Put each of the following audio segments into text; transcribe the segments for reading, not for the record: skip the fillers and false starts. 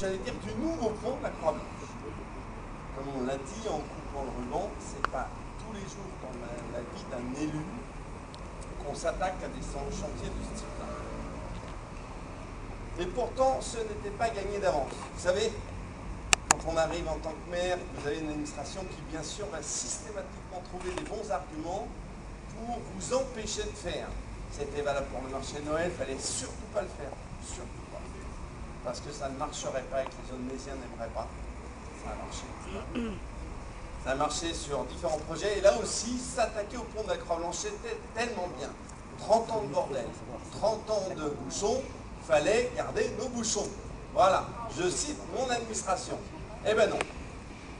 J'allais dire du nouveau pont de la Croix-Blanche. Comme on l'a dit en coupant le ruban, c'est pas tous les jours dans la vie d'un élu qu'on s'attaque à des chantiers de ce type-là. Et pourtant, ce n'était pas gagné d'avance. Vous savez, quand on arrive en tant que maire, vous avez une administration qui, bien sûr, va systématiquement trouver les bons arguments pour vous empêcher de faire. C'était valable pour le marché de Noël, il ne fallait surtout pas le faire. Surtout pas. Parce que ça ne marcherait pas et que les Onésiens n'aimeraient pas. Ça a marché. Ça a marché sur différents projets. Et là aussi, s'attaquer au pont de la Croix-Blanche, c'était tellement bien. 30 ans de bordel, 30 ans de bouchons, il fallait garder nos bouchons. Voilà, je cite mon administration. Eh ben non,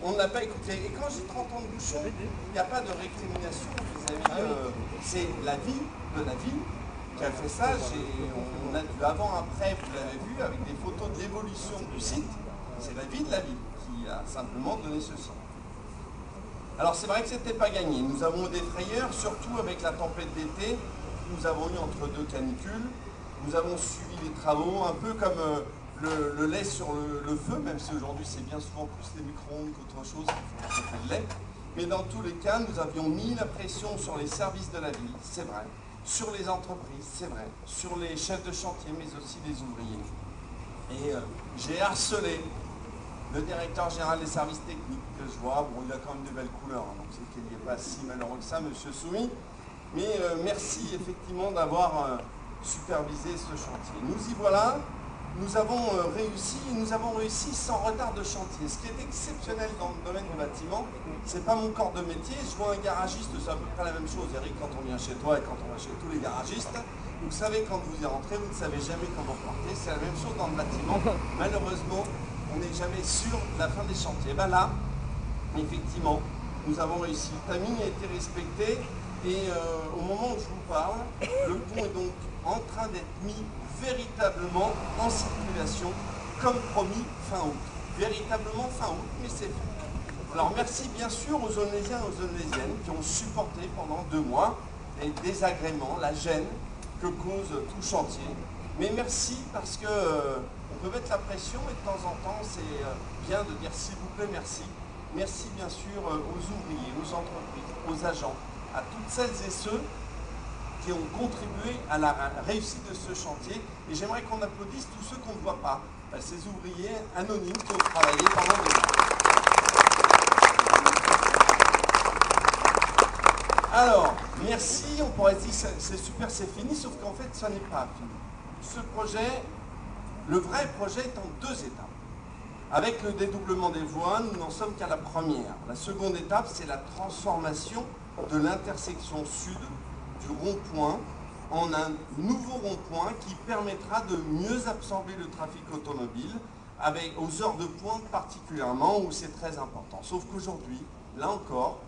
on n'a pas écouté. Et quand j'ai 30 ans de bouchons, il n'y a pas de récrimination vis-à-vis, c'est la vie de la ville qui a fait ça. On a du avant-après, vous l'avez vu, avec des photos de l'évolution du site. C'est la vie de la ville qui a simplement donné ceci. Alors c'est vrai que ce n'était pas gagné. Nous avons eu des frayeurs, surtout avec la tempête d'été. Nous avons eu entre deux canicules. Nous avons suivi les travaux, un peu comme le lait sur le feu, même si aujourd'hui c'est bien souvent plus les micro-ondes qu'autre chose qui font chauffer le lait. Mais dans tous les cas, nous avions mis la pression sur les services de la ville, c'est vrai, sur les entreprises, c'est vrai, sur les chefs de chantier, mais aussi les ouvriers. Et j'ai harcelé le directeur général des services techniques, que je vois, bon, il a quand même de belles couleurs, hein, donc c'est qu'il n'est pas si malheureux que ça, monsieur Soumy. Mais merci effectivement d'avoir supervisé ce chantier. Nous y voilà, nous avons réussi sans retard de chantier. Ce qui est exceptionnel dans le domaine du bâtiment, c'est pas mon corps de métier. Je vois un garagiste, c'est à peu près la même chose, Eric, quand on vient chez toi et quand on va chez tous les garagistes. Vous savez quand vous y rentrez, vous ne savez jamais quand vous repartez. C'est la même chose dans le bâtiment. Malheureusement, on n'est jamais sûr de la fin des chantiers. Ben là, effectivement, nous avons réussi. Le timing a été respecté et au moment où je vous parle, le pont est donc en train d'être mis véritablement en circulation, comme promis, fin août. Véritablement fin août, mais c'est fait. Alors merci bien sûr aux Onésiens et aux Onésiennes qui ont supporté pendant 2 mois les désagréments, la gêne que cause tout chantier. Mais merci parce que on peut mettre la pression et de temps en temps c'est bien de dire s'il vous plaît merci. Merci bien sûr aux ouvriers, aux entreprises, aux agents, à toutes celles et ceux qui ont contribué à la réussite de ce chantier. Et j'aimerais qu'on applaudisse tous ceux qu'on ne voit pas, ces ouvriers anonymes qui ont travaillé pendant 2 mois. Alors, merci, on pourrait dire c'est super, c'est fini, sauf qu'en fait, ça n'est pas fini. Ce projet, le vrai projet est en 2 étapes. Avec le dédoublement des voies, nous n'en sommes qu'à la première. La seconde étape, c'est la transformation de l'intersection sud du rond-point en un nouveau rond-point qui permettra de mieux absorber le trafic automobile aux heures de pointe particulièrement où c'est très important. Sauf qu'aujourd'hui, là encore,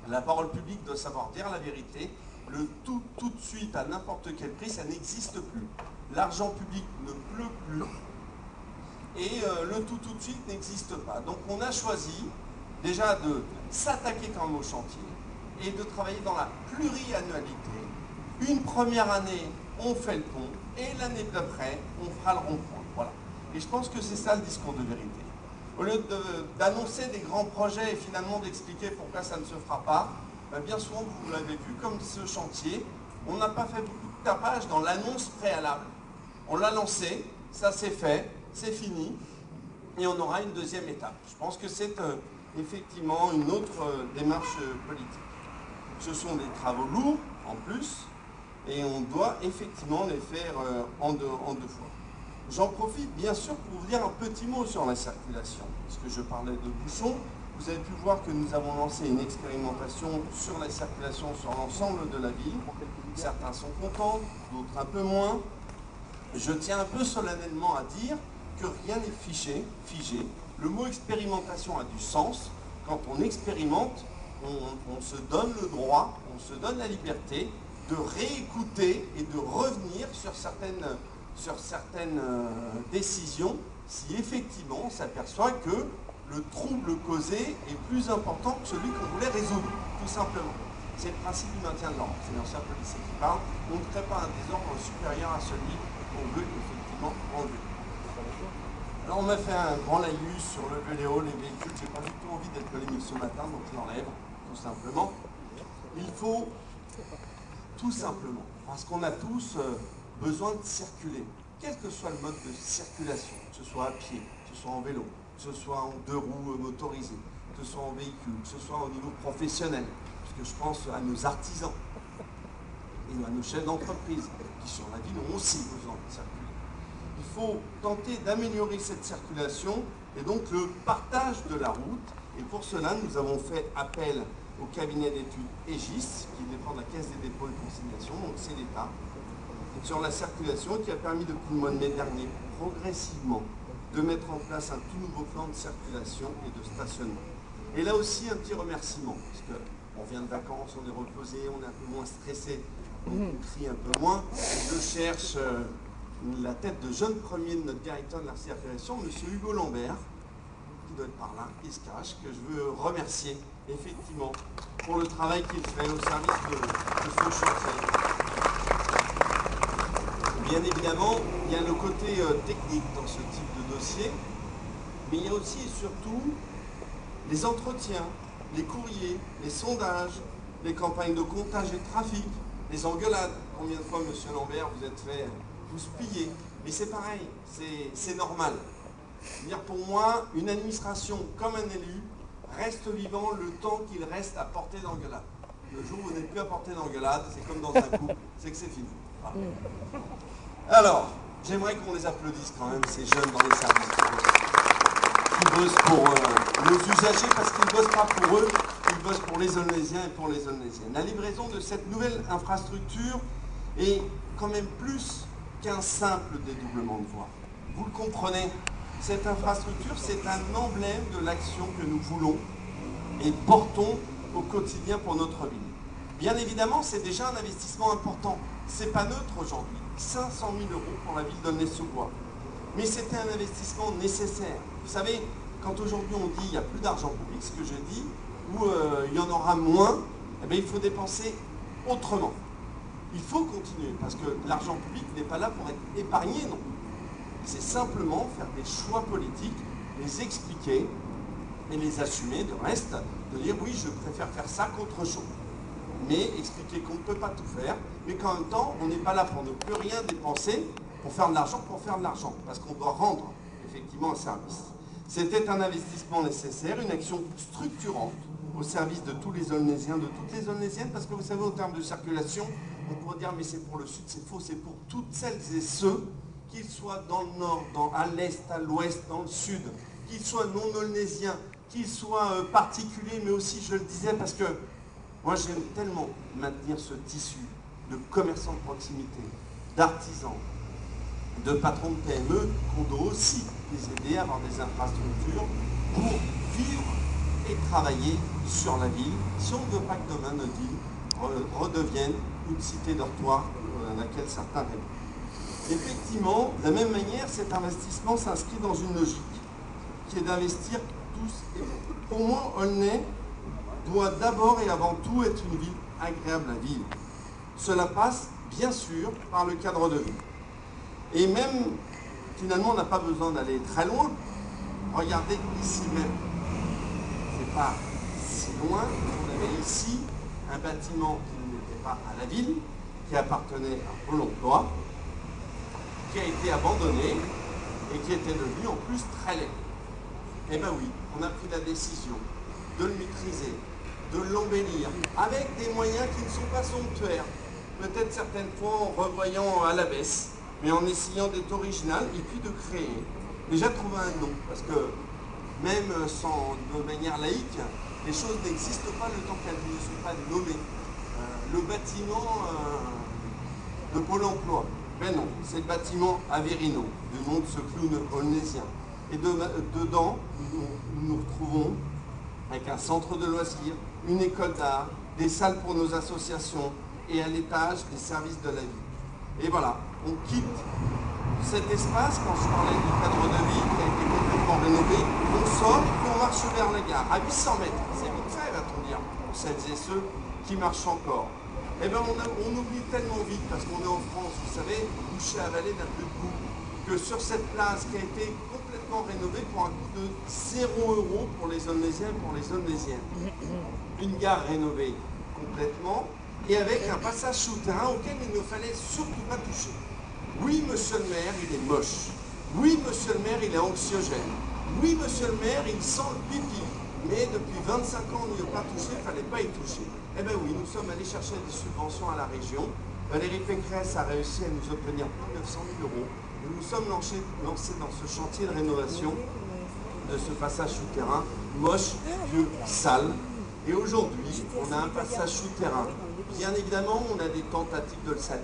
la parole publique doit savoir dire la vérité. Le tout de suite à n'importe quel prix, ça n'existe plus. L'argent public ne pleut plus et le tout de suite n'existe pas. Donc on a choisi déjà de s'attaquer quand même au chantier et de travailler dans la pluriannualité. Une première année, on fait le pont, et l'année d'après, on fera le rond-point. Voilà. Et je pense que c'est ça le discours de vérité. Au lieu d'annoncer des grands projets et finalement d'expliquer pourquoi ça ne se fera pas, ben bien souvent, vous l'avez vu, comme ce chantier, on n'a pas fait beaucoup de tapage dans l'annonce préalable. On l'a lancé, ça c'est fait, c'est fini, et on aura une deuxième étape. Je pense que c'est effectivement une autre démarche politique. Ce sont des travaux lourds en plus et on doit effectivement les faire en deux fois. J'en profite bien sûr pour vous dire un petit mot sur la circulation. Parce que je parlais de bouchons, vous avez pu voir que nous avons lancé une expérimentation sur la circulation sur l'ensemble de la ville. Certains sont contents, d'autres un peu moins. Je tiens un peu solennellement à dire que rien n'est figé. Le mot expérimentation a du sens. Quand on expérimente, on se donne le droit, on se donne la liberté de réécouter et de revenir sur certaines décisions si effectivement on s'aperçoit que le trouble causé est plus important que celui qu'on voulait résoudre, tout simplement. C'est le principe du maintien de l'ordre, c'est l'ancien policier qui parle. On ne crée pas un désordre supérieur à celui qu'on veut effectivement enlever. Alors on m'a fait un grand laïus sur le vélo, les véhicules. J'ai pas du tout envie d'être polémique ce matin, donc je l'enlève, tout simplement. Il faut, tout simplement, parce qu'on a tous besoin de circuler, quel que soit le mode de circulation, que ce soit à pied, que ce soit en vélo, que ce soit en deux roues motorisées, que ce soit en véhicule, que ce soit au niveau professionnel, parce que je pense à nos artisans et à nos chefs d'entreprise qui sur la ville ont aussi besoin de circuler. Il faut tenter d'améliorer cette circulation et donc le partage de la route. Et pour cela, nous avons fait appel au cabinet d'études EGIS, qui dépend de la Caisse des dépôts et consignations, donc c'est l'État, sur la circulation, qui a permis depuis le mois de mai dernier, progressivement, de mettre en place un tout nouveau plan de circulation et de stationnement. Et là aussi, un petit remerciement, parce qu'on vient de vacances, on est reposé, on est un peu moins stressé, on crie un peu moins. Je cherche la tête de jeune premier de notre directeur de la circulation, M. Hugo Lambert, qui doit être par là, il se cache, que je veux remercier effectivement pour le travail qu'il fait au service de ce chantier. Bien évidemment, il y a le côté technique dans ce type de dossier, mais il y a aussi et surtout les entretiens, les courriers, les sondages, les campagnes de comptage et de trafic, les engueulades. Combien de fois, M. Lambert, vous êtes fait piller? Mais c'est pareil, c'est normal. Dire pour moi, une administration comme un élu reste vivant le temps qu'il reste à portée d'engueulade. Le jour où vous n'êtes plus à portée d'engueulade, c'est comme dans un couple, c'est que c'est fini. Voilà. Alors, j'aimerais qu'on les applaudisse quand même, ces jeunes dans les services qui bossent pour nos usagers, parce qu'ils ne bossent pas pour eux, ils bossent pour les Aulnaisiens et pour les Aulnaisiennes. La livraison de cette nouvelle infrastructure est quand même plus qu'un simple dédoublement de voies. Vous le comprenez, cette infrastructure, c'est un emblème de l'action que nous voulons et portons au quotidien pour notre ville. Bien évidemment, c'est déjà un investissement important. C'est pas neutre aujourd'hui. 500 000 € pour la ville d'Aulnay-sous-Bois. Mais c'était un investissement nécessaire. Vous savez, quand aujourd'hui on dit qu'il n'y a plus d'argent public, ce que je dis, ou il y en aura moins, eh bien, il faut dépenser autrement. Il faut continuer, parce que l'argent public n'est pas là pour être épargné, non. C'est simplement faire des choix politiques, les expliquer et les assumer, de reste, de dire oui, je préfère faire ça qu'autre chose. Mais expliquer qu'on ne peut pas tout faire, mais qu'en même temps, on n'est pas là pour ne plus rien dépenser, pour faire de l'argent, parce qu'on doit rendre effectivement un service. C'était un investissement nécessaire, une action structurante au service de tous les Aulnaisiens, de toutes les Aulnaisiennes, parce que vous savez, en termes de circulation, on pourrait dire mais c'est pour le sud, c'est faux, c'est pour toutes celles et ceux, qu'ils soient dans le nord, à l'est, à l'ouest, dans le sud, qu'ils soient non aulnaisiens, qu'ils soient particuliers, mais aussi, je le disais, parce que moi j'aime tellement maintenir ce tissu de commerçants de proximité, d'artisans, de patrons de PME, qu'on doit aussi les aider à avoir des infrastructures pour vivre et travailler sur la ville, si on ne veut pas que demain notre ville redevienne une cité dortoir à laquelle certains rêvent. Effectivement, de la même manière, cet investissement s'inscrit dans une logique qui est d'investir tous. Et pour moi, Aulnay doit d'abord et avant tout être une ville agréable à vivre. Cela passe, bien sûr, par le cadre de vie. Et même, finalement, on n'a pas besoin d'aller très loin. Regardez ici même. C'est pas si loin. On avait ici un bâtiment qui n'était pas à la ville, qui appartenait à Pôle emploi, qui a été abandonné et qui était devenu en plus très laid. Eh bien oui, on a pris la décision de le maîtriser, de l'embellir, avec des moyens qui ne sont pas somptuaires. Peut-être certaines fois en revoyant à la baisse, mais en essayant d'être original et puis de créer. Déjà trouver un nom, parce que même de manière laïque, les choses n'existent pas le temps qu'elles ne sont pas nommées. Le bâtiment de Pôle emploi, ben non, c'est le bâtiment Averino, du nom de ce clown aulnaisien. Et dedans, nous nous retrouvons avec un centre de loisirs, une école d'art, des salles pour nos associations et à l'étage des services de la ville. Et voilà, on quitte cet espace, quand je parlais du cadre de vie qui a été complètement rénové, on sort et on marche vers la gare, à 800 mètres. C'est vite fait, va-t-on dire, pour celles et ceux qui marchent encore. Eh bien, on oublie tellement vite, parce qu'on est en France, vous savez, bouché à Valais d'un peu de goût, que sur cette place qui a été complètement complètement rénové pour un coût de 0 € pour les Aulnaisiens et pour les Aulnaisiennes. Une gare rénovée complètement et avec un passage souterrain auquel il ne fallait surtout pas toucher. Oui, monsieur le maire, il est moche. Oui, monsieur le maire, il est anxiogène. Oui, monsieur le maire, il sent le pipi. Mais depuis 25 ans, on n'y a pas touché, il ne fallait pas y toucher. Eh bien oui, nous sommes allés chercher des subventions à la région. Valérie Pécresse a réussi à nous obtenir plus de 900 000 €. Nous nous sommes lancés dans ce chantier de rénovation de ce passage souterrain, moche, vieux, sale. Et aujourd'hui, on a un passage souterrain. Bien évidemment, on a des tentatives de le salir.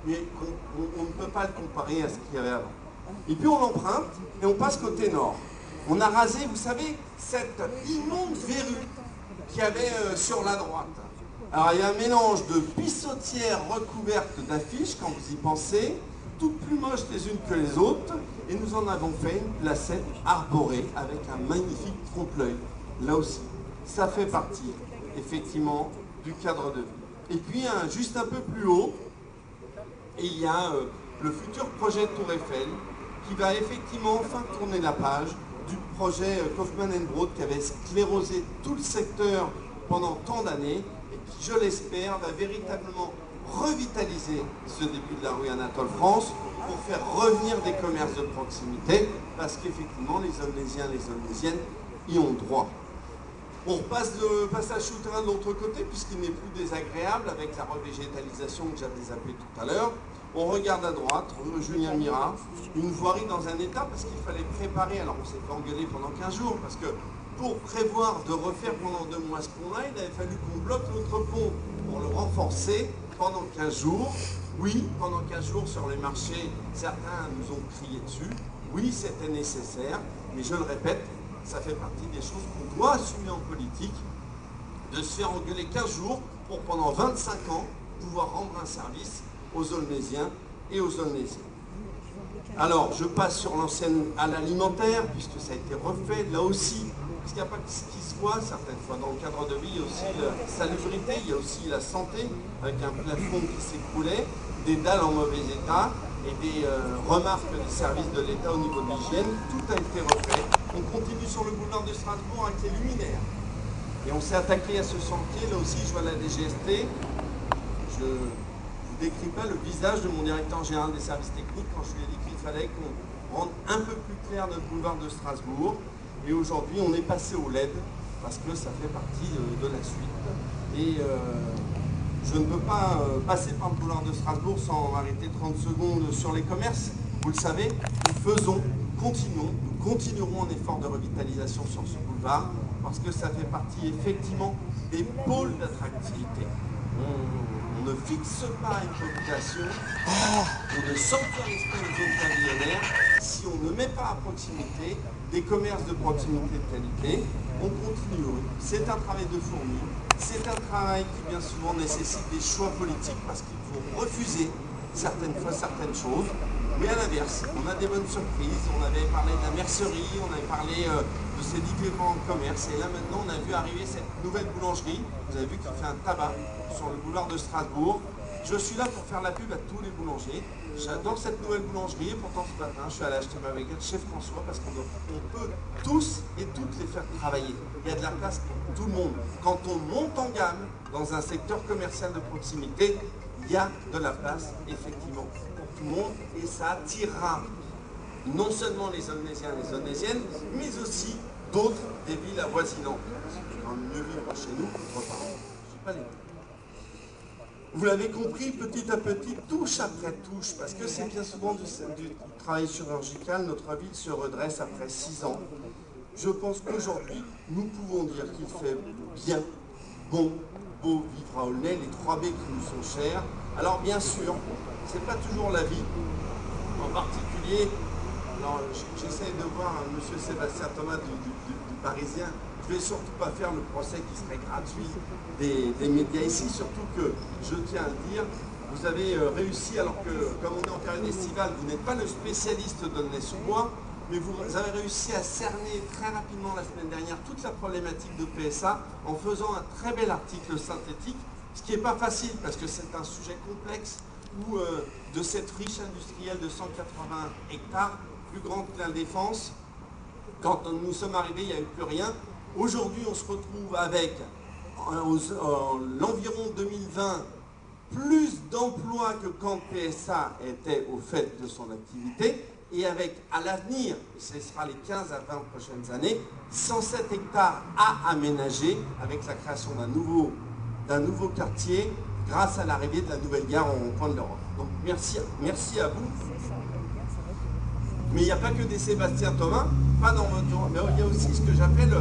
Mais on ne peut pas le comparer à ce qu'il y avait avant. Et puis on l'emprunte et on passe côté nord. On a rasé, vous savez, cette immonde verrue qu'il y avait sur la droite. Alors il y a un mélange de pissotières recouvertes d'affiches, quand vous y pensez, toutes plus moches les unes que les autres, et nous en avons fait une placette arborée avec un magnifique trompe-l'œil. Là aussi, ça fait partie, effectivement, du cadre de vie. Et puis, juste un peu plus haut, il y a le futur projet Tour Eiffel, qui va effectivement enfin tourner la page du projet Kaufmann & Broad, qui avait sclérosé tout le secteur pendant tant d'années, et qui, je l'espère, va véritablement revitaliser ce début de la rue Anatole France pour faire revenir des commerces de proximité, parce qu'effectivement les Aulnaisiens et les Aulnaisiennes y ont droit. On repasse le passage souterrain de l'autre côté puisqu'il n'est plus désagréable avec la revégétalisation que j'avais zappé tout à l'heure. On regarde à droite, rue Julien Mira, une voirie dans un état parce qu'il fallait préparer, alors on s'est fait engueuler pendant 15 jours parce que pour prévoir de refaire pendant 2 mois ce pont-là, il avait fallu qu'on bloque l'autre pont pour le renforcer pendant 15 jours. Oui, pendant 15 jours sur les marchés, certains nous ont crié dessus. Oui, c'était nécessaire, mais je le répète, ça fait partie des choses qu'on doit assumer en politique, de se faire engueuler 15 jours pour pendant 25 ans pouvoir rendre un service aux Aulnaisiens et aux Aulnaisiennes. Alors, je passe sur l'ancienne halle alimentaire, puisque ça a été refait, là aussi, parce qu'il n'y a pas que ce qui se voit, certaines fois, dans le cadre de vie, il y a aussi la salubrité, il y a aussi la santé, avec un plafond qui s'écroulait, des dalles en mauvais état, et des remarques des services de l'État au niveau de l'hygiène, tout a été refait. On continue sur le boulevard de Strasbourg avec les luminaires. Et on s'est attaqué à ce sentier, là aussi je vois la DGST. Je ne vous décris pas le visage de mon directeur général des services techniques quand je lui ai dit qu'il fallait qu'on rende un peu plus clair notre boulevard de Strasbourg. Et aujourd'hui on est passé au LED, parce que ça fait partie de la suite. Et je ne peux pas passer par le boulevard de Strasbourg sans arrêter 30 secondes sur les commerces. Vous le savez, nous continuerons un effort de revitalisation sur ce boulevard parce que ça fait partie effectivement des pôles d'attractivité. On ne fixe pas une population, on ne sanctuarise pas une zone pavillonnaire si on ne met pas à proximité des commerces de proximité de qualité. On continue. C'est un travail de fourmi. C'est un travail qui bien souvent nécessite des choix politiques parce qu'il faut refuser certaines fois certaines choses. Mais à l'inverse, on a des bonnes surprises. On avait parlé de la mercerie, on avait parlé de ces différents commerces. Et là maintenant, on a vu arriver cette nouvelle boulangerie. Vous avez vu qu'il fait un tabac sur le boulevard de Strasbourg. Je suis là pour faire la pub à tous les boulangers. J'adore cette nouvelle boulangerie et pourtant ce matin, je suis allé acheter ma baguette chez François parce qu'on peut tous et toutes les faire travailler. Il y a de la place pour tout le monde. Quand on monte en gamme dans un secteur commercial de proximité, il y a de la place effectivement pour tout le monde et ça attirera non seulement les Aulnaisiens et les Aulnaisiennes, mais aussi d'autres des villes avoisinantes. C'est quand même mieux vivre chez nous qu'autre part. Je sais pas les... Vous l'avez compris, petit à petit, touche après touche, parce que c'est bien souvent du travail chirurgical, notre ville se redresse après 6 ans. Je pense qu'aujourd'hui, nous pouvons dire qu'il fait bien, bon, beau vivre à Aulnay, les 3 B qui nous sont chers. Alors bien sûr, c'est pas toujours la vie, en particulier, alors j'essaie de voir M. Sébastien Thomas du Parisien. Je ne vais surtout pas faire le procès qui serait gratuit des médias ici, surtout que, je tiens à le dire, vous avez réussi, alors que, comme on est en période estivale, vous n'êtes pas le spécialiste d'Aulnay-sous-Bois, mais vous avez réussi à cerner très rapidement la semaine dernière toute la problématique de PSA en faisant un très bel article synthétique, ce qui n'est pas facile parce que c'est un sujet complexe où de cette friche industrielle de 180 hectares, plus grande que la Défense, Quand nous sommes arrivés, il n'y avait plus rien. Aujourd'hui, on se retrouve avec l'environ 2020, plus d'emplois que quand PSA était au fait de son activité, et avec à l'avenir, ce sera les 15 à 20 prochaines années, 107 hectares à aménager avec la création d'un nouveau quartier grâce à l'arrivée de la nouvelle gare au coin de l'Europe. Donc merci à vous. Mais il n'y a pas que des Sébastien Thomas, pas dans votre genre, mais il y a aussi ce que j'appelle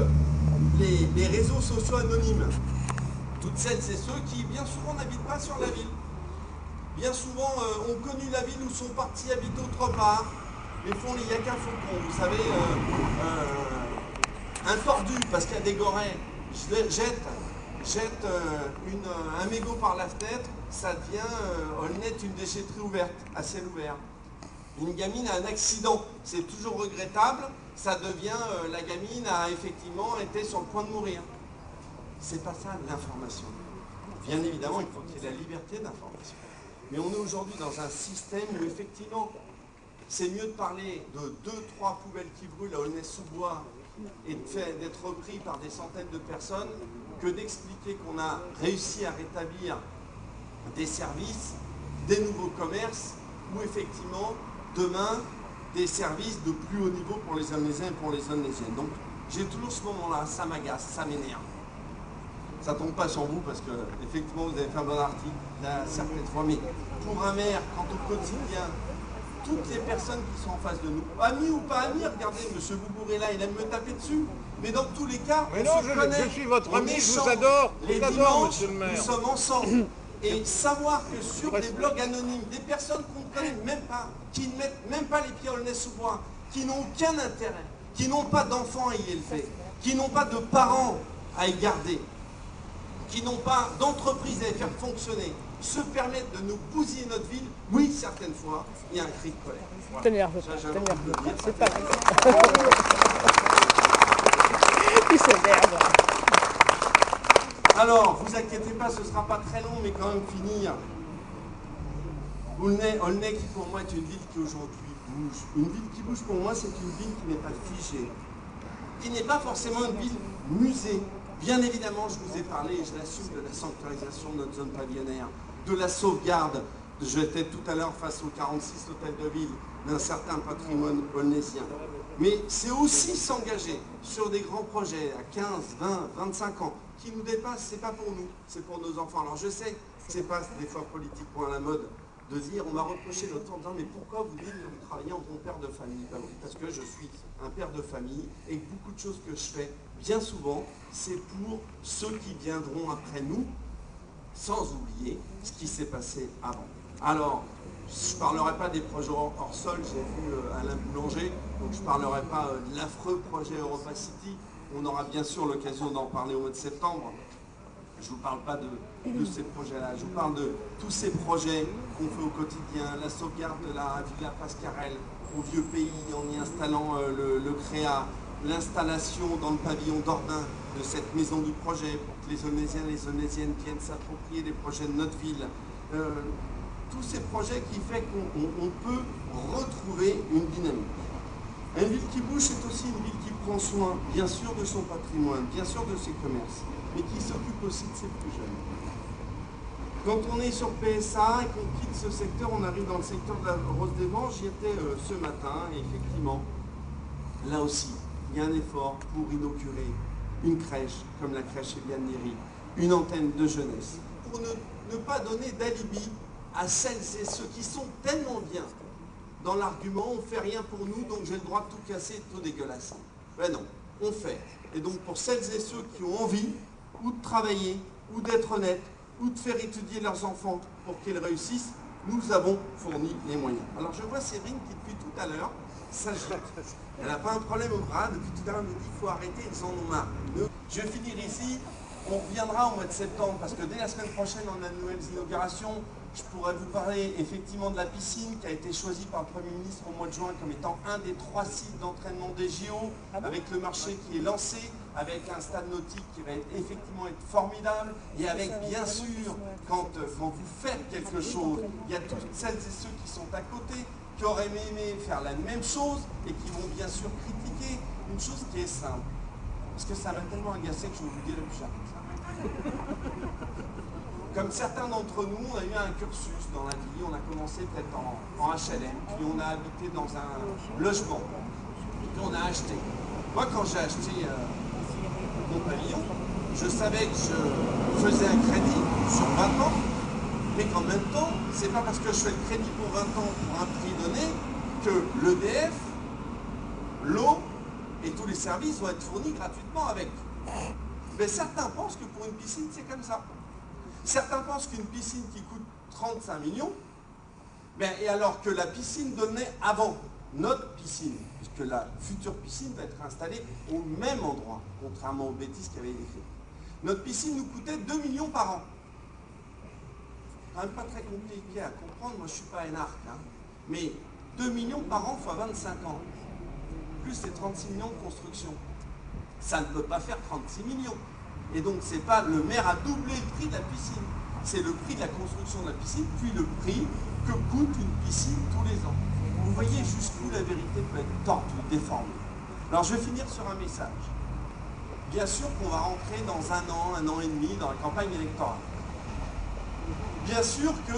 les réseaux sociaux anonymes. Toutes celles et ceux qui bien souvent n'habitent pas sur la ville. Bien souvent ont connu la ville ou sont partis habiter autre part, et font les yaka faucons. Vous savez, un tordu, parce qu'il y a des gorées, jette un mégot par la fenêtre, ça devient une déchetterie ouverte, à ciel ouvert. Une gamine a un accident, c'est toujours regrettable, ça devient, la gamine a effectivement été sur le point de mourir. C'est pas ça l'information. Bien évidemment, il faut qu'il y ait la liberté d'information. Mais on est aujourd'hui dans un système où effectivement, c'est mieux de parler de 2-3 poubelles qui brûlent à Aulnay-sous-Bois et d'être repris par des centaines de personnes que d'expliquer qu'on a réussi à rétablir des services, des nouveaux commerces, ou effectivement, demain, des services de plus haut niveau pour les Aulnaysiens et pour les Aulnaysiennes. Donc, j'ai toujours ce moment-là, ça m'agace, ça m'énerve. Ça tombe pas sur vous parce que, effectivement, vous avez fait un bon article, là, certaines fois, mais pour un maire, quand au quotidien, toutes les personnes qui sont en face de nous, amis ou pas amis, regardez, M. Boubouré là, il aime me taper dessus, mais dans tous les cas, mais non, je suis votre ami, je vous adore, monsieur le maire. Nous sommes ensemble. Et savoir que sur des blogs anonymes, des personnes qu'on ne connaît même pas, qui ne mettent même pas les pieds à Aulnay-sous-Bois, qui n'ont aucun intérêt, qui n'ont pas d'enfants à y élever, qui n'ont pas de parents à y garder, qui n'ont pas d'entreprise à y faire fonctionner, se permettent de nous bousiller notre ville, oui, certaines fois, il y a un cri de colère. T'énerve pas, c'est pas vrai. Il s'énerve. Alors, vous inquiétez pas, ce ne sera pas très long, mais quand même finir. Aulnay, qui pour moi est une ville qui aujourd'hui bouge. Une ville qui bouge pour moi, c'est une ville qui n'est pas figée, qui n'est pas forcément une ville musée. Bien évidemment, je vous ai parlé, et je l'assume, de la sanctuarisation de notre zone pavillonnaire, de la sauvegarde, j'étais tout à l'heure face aux 46 hôtels de ville, d'un certain patrimoine aulnaysien. Mais c'est aussi s'engager sur des grands projets à 15, 20, 25 ans, qui nous dépassent, c'est pas pour nous, c'est pour nos enfants. Alors je sais que c'est pas des fois politiquement à la mode de dire, on m'a reproché l'autre temps en disant, mais pourquoi vous dites que vous travaillez en bon père de famille? Ben oui, parce que je suis un père de famille et beaucoup de choses que je fais, bien souvent, c'est pour ceux qui viendront après nous, sans oublier ce qui s'est passé avant. Alors, je ne parlerai pas des projets hors sol, j'ai vu Alain Boulanger, donc je ne parlerai pas de l'affreux projet Europa City. On aura bien sûr l'occasion d'en parler au mois de septembre. Je ne vous parle pas de ces projets-là, je vous parle de tous ces projets qu'on fait au quotidien, la sauvegarde de la Villa Pascarelle au vieux pays en y installant le CREA, l'installation dans le pavillon d'Ordin de cette maison du projet pour que les Aulnaysiens et les Aulnaysiennes viennent s'approprier des projets de notre ville. Tous ces projets qui font qu'on peut retrouver une dynamique. Une ville qui bouge, c'est aussi une ville qui prend soin, bien sûr, de son patrimoine, bien sûr de ses commerces, mais qui s'occupe aussi de ses plus jeunes. Quand on est sur PSA et qu'on quitte ce secteur, on arrive dans le secteur de la Rose des Vents. J'y étais ce matin, et effectivement, là aussi, il y a un effort pour inaugurer une crèche, comme la crèche Éliane Néry, une antenne de jeunesse, pour ne pas donner d'alibi à celles et ceux qui sont tellement bien dans l'argument, on ne fait rien pour nous, donc j'ai le droit de tout casser, de tout dégueulasser. Ben non, on fait. Et donc pour celles et ceux qui ont envie, ou de travailler, ou d'être honnêtes, ou de faire étudier leurs enfants pour qu'ils réussissent, nous avons fourni les moyens. Alors je vois Séverine qui depuis tout à l'heure s'agite. Elle n'a pas un problème au bras, depuis tout à l'heure elle me dit qu'il faut arrêter, ils en ont marre. Je vais finir ici, on reviendra au mois de septembre, parce que dès la semaine prochaine on a de nouvelles inaugurations. Je pourrais vous parler effectivement de la piscine qui a été choisie par le Premier ministre au mois de juin comme étant un des 3 sites d'entraînement des JO, avec le marché qui est lancé, avec un stade nautique qui va effectivement être formidable, et avec bien sûr, quand vous faites quelque chose, il y a toutes celles et ceux qui sont à côté, qui auraient aimé faire la même chose et qui vont bien sûr critiquer. une chose qui est simple. Parce que ça m'a tellement agacé que je vais vous dire plus jamais. Comme certains d'entre nous, on a eu un cursus dans la vie. On a commencé peut-être en HLM, puis on a habité dans un logement, puis on a acheté. Moi, quand j'ai acheté mon pavillon, je savais que je faisais un crédit sur 20 ans, mais qu'en même temps, c'est pas parce que je fais le crédit pour 20 ans pour un prix donné que l'EDF, l'eau et tous les services vont être fournis gratuitement avec. Mais certains pensent que pour une piscine, c'est comme ça. Certains pensent qu'une piscine qui coûte 35 millions, et alors que la piscine donnait avant, notre piscine, puisque la future piscine va être installée au même endroit, contrairement aux bêtises qu'il y avait écrit. Notre piscine nous coûtait 2 millions par an. Quand même pas très compliqué à comprendre, moi je ne suis pas énarque, mais 2 millions par an fois 25 ans, plus les 36 millions de construction. Ça ne peut pas faire 36 millions. Et donc c'est pas le maire a doublé le prix de la piscine, c'est le prix de la construction de la piscine, puis le prix que coûte une piscine tous les ans. Vous voyez jusqu'où la vérité peut être tordue, déformée. Alors je vais finir sur un message. Bien sûr qu'on va rentrer dans un an et demi dans la campagne électorale. Bien sûr que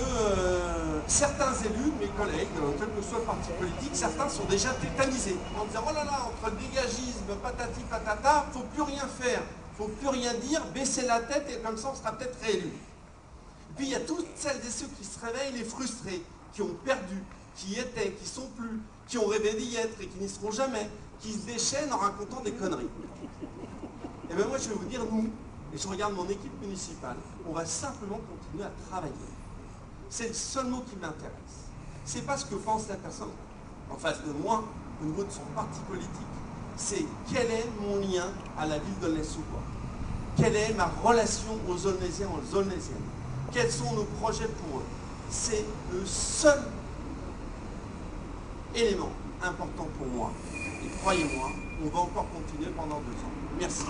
certains élus, mes collègues, quel que soit le parti politique, certains sont déjà tétanisés en disant oh là là, entre le dégagisme, patati patata, il ne faut plus rien faire, il ne faut plus rien dire, baisser la tête et comme ça on sera peut-être réélu. Et puis il y a toutes celles et ceux qui se réveillent, les frustrés, qui ont perdu, qui étaient, qui sont plus, qui ont rêvé d'y être et qui n'y seront jamais, qui se déchaînent en racontant des conneries. Et bien moi je vais vous dire, nous, et je regarde mon équipe municipale, on va simplement continuer à travailler. C'est le seul mot qui m'intéresse. C'est pas ce que pense la personne en face de moi, au niveau de son parti politique. C'est quel est mon lien à la ville d'Aulnay-sous-Bois? Quelle est ma relation aux Aulnaysiens, aux Aulnaysiennes? Quels sont nos projets pour eux? C'est le seul élément important pour moi. Et croyez-moi, on va encore continuer pendant 2 ans. Merci.